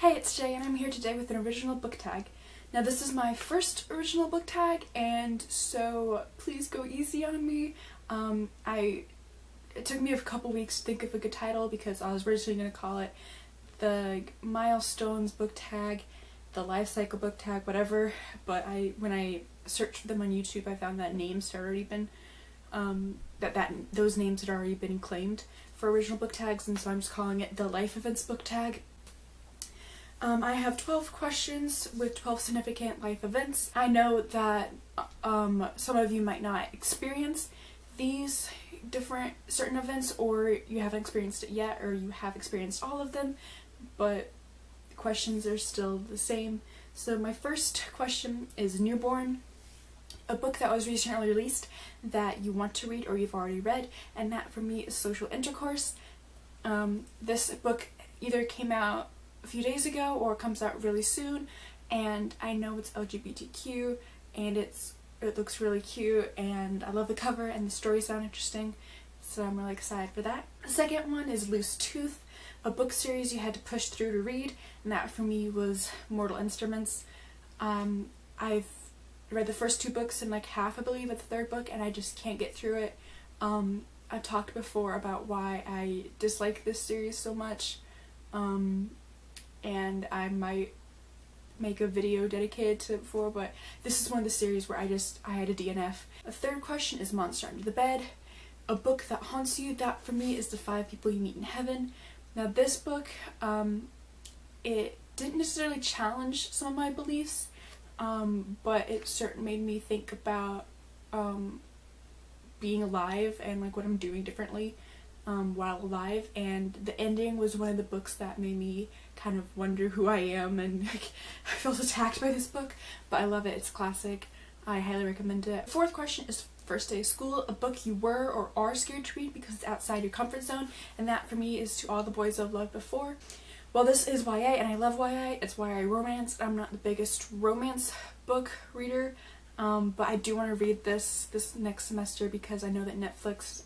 Hey, it's Jay and I'm here today with an original book tag. Now this is my first original book tag, and so please go easy on me. It took me a couple weeks to think of a good title because I was originally going to call it the Milestones book tag, the Life Cycle book tag, whatever, but when I searched for them on YouTube I found that names had already been, those names had already been claimed for original book tags, and so I'm just calling it the Life Events book tag. I have 12 questions with 12 significant life events. I know that some of you might not experience these certain events, or you haven't experienced it yet, or you have experienced all of them, but the questions are still the same. So my first question is Newborn, a book that was recently released that you want to read or you've already read, and that for me is Social Intercourse. This book either came out a few days ago or comes out really soon, and I know it's LGBTQ and it looks really cute, and I love the cover and the stories sound interesting, so I'm really excited for that. The second one is Loose Tooth, a book series you had to push through to read, and that for me was Mortal Instruments. I've read the first two books in like half, I believe, of the third book, and I just can't get through it. I've talked before about why I dislike this series so much, and I might make a video dedicated to it before, but this is one of the series where I had a DNF. The third question is Monster Under the Bed, a book that haunts you. That for me is The 5 People You Meet in Heaven. Now this book, it didn't necessarily challenge some of my beliefs, but it certainly made me think about being alive and like what I'm doing differently while alive, and the ending was one of the books that made me kind of wonder who I am, and like, I felt attacked by this book, but I love it. It's classic. I highly recommend it. Fourth question is First Day of School, a book you were or are scared to read because it's outside your comfort zone, and that for me is To All the Boys I've Loved Before. Well, this is YA, and I love YA. It's YA romance. I'm not the biggest romance book reader, but I do want to read this next semester because I know that Netflix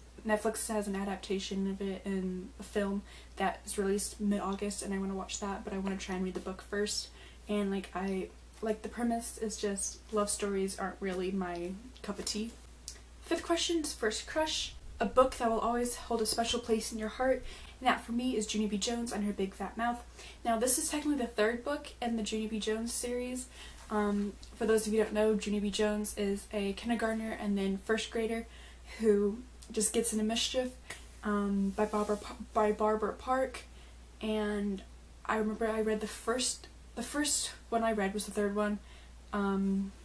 has an adaptation of it in a film that is released mid-August, and I want to watch that, but I want to try and read the book first. And the premise is just love stories aren't really my cup of tea. Fifth question is First Crush, a book that will always hold a special place in your heart, and that for me is Junie B. Jones and Her Big Fat Mouth. Now this is technically the third book in the Junie B. Jones series. For those of you who don't know, Junie B. Jones is a kindergartner and then first grader who just gets into mischief by Barbara Park, and I remember I read the first one I read was the third one,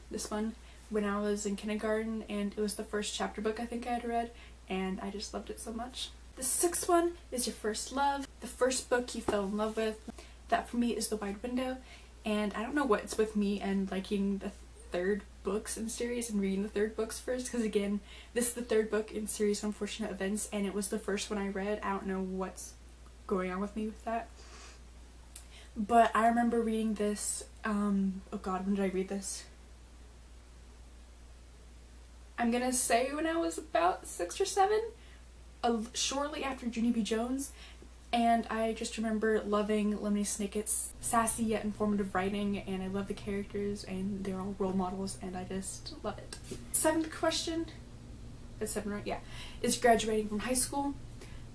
this one, when I was in kindergarten, and it was the first chapter book I think I had read, and I just loved it so much. The sixth one is Your First Love, the first book you fell in love with. That for me is The Wide Window, and I don't know what's with me and liking the third books in series and reading the third books first, because again, this is the third book in series Unfortunate Events, and it was the first one I read. I don't know what's going on with me with that, but I remember reading this, oh god, when did I read this? I'm gonna say when I was about 6 or 7, shortly after Junie B. Jones, and I just remember loving Lemony Snicket's sassy yet informative writing, and I love the characters, and they're all role models, and I just love it. Seventh question, is 7 right? Yeah, is Graduating from High School,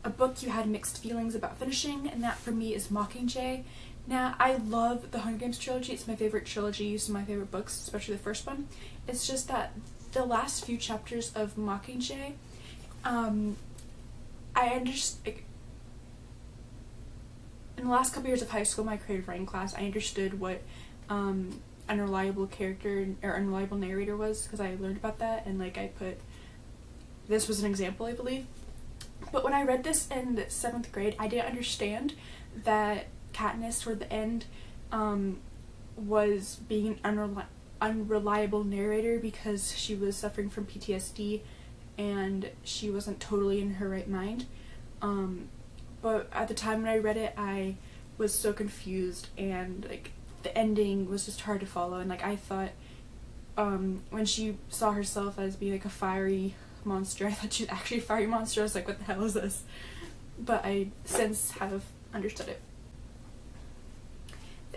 a book you had mixed feelings about finishing, and that for me is Mockingjay. Now, I love the Hunger Games trilogy. It's my favorite trilogy, it's my favorite books, especially the first one. It's just that the last few chapters of Mockingjay, I understand. In the last couple years of high school, my creative writing class, I understood what unreliable character or unreliable narrator was, because I learned about that, and like this was an example, I believe. But when I read this in the 7th grade, I didn't understand that Katniss toward the end was being an unreliable narrator because she was suffering from PTSD and she wasn't totally in her right mind. But at the time when I read it, I was so confused, and like the ending was just hard to follow, and like I thought when she saw herself as being like a fiery monster, I thought she was actually a fiery monster. I was like, what the hell is this? But I since have understood it.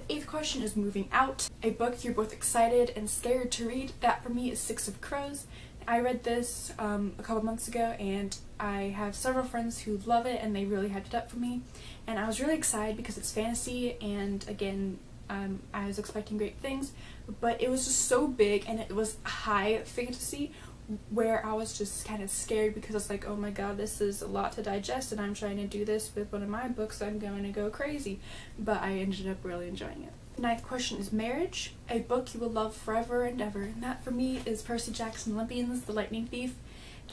8th question is moving out. A book you're both excited and scared to read. That for me is Six of Crows. I read this a couple months ago, and I have several friends who love it and they really hyped it up for me, and I was really excited because it's fantasy, and again I was expecting great things, but it was just so big and it was high fantasy where I was just kind of scared because I was like, oh my god, this is a lot to digest and I'm trying to do this with one of my books, I'm going to go crazy. But I ended up really enjoying it. The 9th question is marriage. A book you will love forever and ever. And that for me is Percy Jackson Olympians, The Lightning Thief.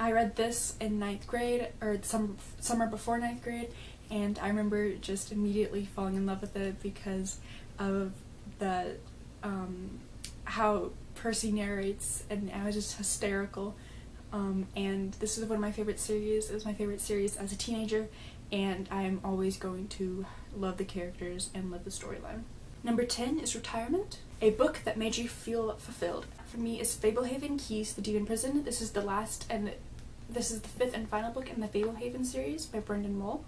I read this in 9th grade, or summer before 9th grade, and I remember just immediately falling in love with it because of the how Percy narrates, and I was just hysterical. And this is one of my favorite series. It was my favorite series as a teenager, and I'm always going to love the characters and love the storyline. Number 10 is retirement. A book that made you feel fulfilled. For me is Fablehaven: Keys to the Demon Prison. This is the 5th and final book in the Fablehaven series by Brendan Mull.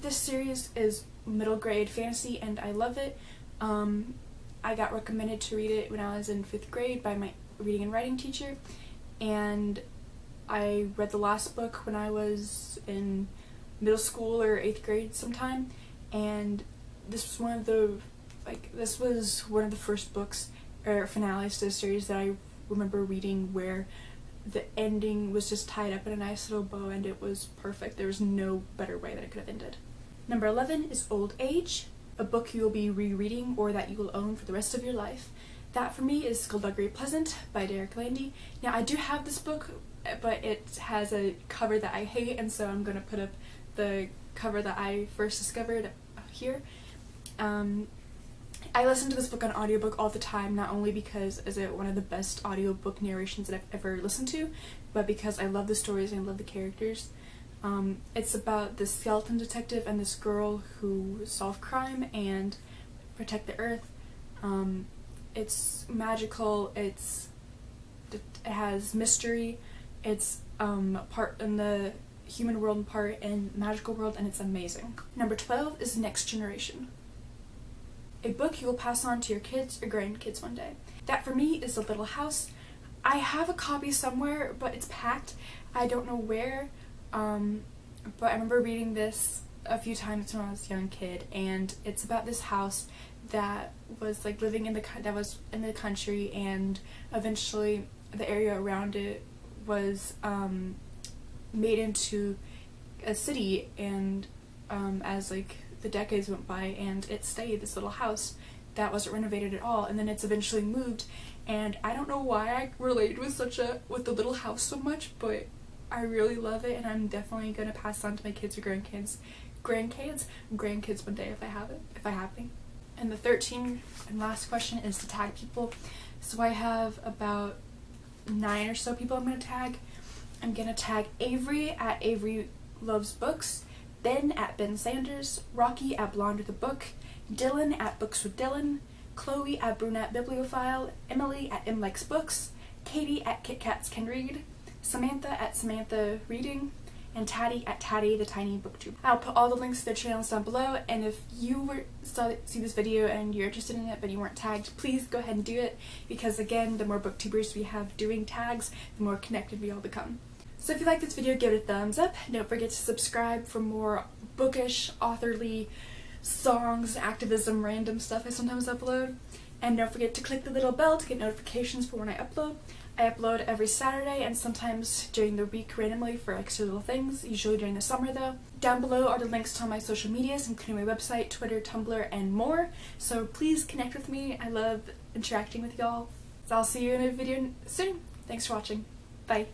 This series is middle grade fantasy and I love it. I got recommended to read it when I was in 5th grade by my reading and writing teacher, and I read the last book when I was in middle school or 8th grade sometime, and this was one of the first books or finales to the series that I remember reading where the ending was just tied up in a nice little bow and it was perfect. There was no better way that it could have ended. Number 11 is Old Age. A book you will be rereading or that you will own for the rest of your life. That for me is Skullduggery Pleasant by Derek Landy. Now I do have this book, but it has a cover that I hate, and so I'm going to put up the cover that I first discovered here. I listen to this book on audiobook all the time, not only because is it one of the best audiobook narrations that I've ever listened to, but because I love the stories and I love the characters. It's about this skeleton detective and this girl who solve crime and protect the earth. It's magical, it has mystery, it's part in the human world and part in magical world, and it's amazing. Number 12 is Next Generation. A book you will pass on to your kids or grandkids one day. That for me is The Little House. I have a copy somewhere, but it's packed. I don't know where. But I remember reading this a few times when I was a young kid, and it's about this house that was like living in the country, and eventually the area around it was made into a city, and as like the decades went by, and it stayed this little house that wasn't renovated at all, and then it's eventually moved. And I don't know why I related with The Little House so much, but I really love it, and I'm definitely gonna pass on to my kids or grandkids one day if I have any. And the 13th and last question is to tag people. So I have about 9 or so people I'm gonna tag. I'm gonna tag Avery at Avery Loves Books, Ben at Ben Sanders, Rocky at Blonde with a Book, Dylan at Books with Dylan, Chloe at Brunette Bibliophile, Emily at M Likes Books, Katie at Kit Kats Can Read, Samantha at Samantha Reading, and Taddy at Taddy the Tiny Booktube. I'll put all the links to their channels down below, and if you see this video and you're interested in it but you weren't tagged, please go ahead and do it, because again, the more booktubers we have doing tags, the more connected we all become. So if you like this video, give it a thumbs up. Don't forget to subscribe for more bookish, authorly songs, activism, random stuff I sometimes upload. And don't forget to click the little bell to get notifications for when I upload. I upload every Saturday and sometimes during the week randomly for extra little things, usually during the summer though. Down below are the links to all my social medias, including my website, Twitter, Tumblr, and more. So please connect with me. I love interacting with y'all. So I'll see you in a video soon. Thanks for watching. Bye.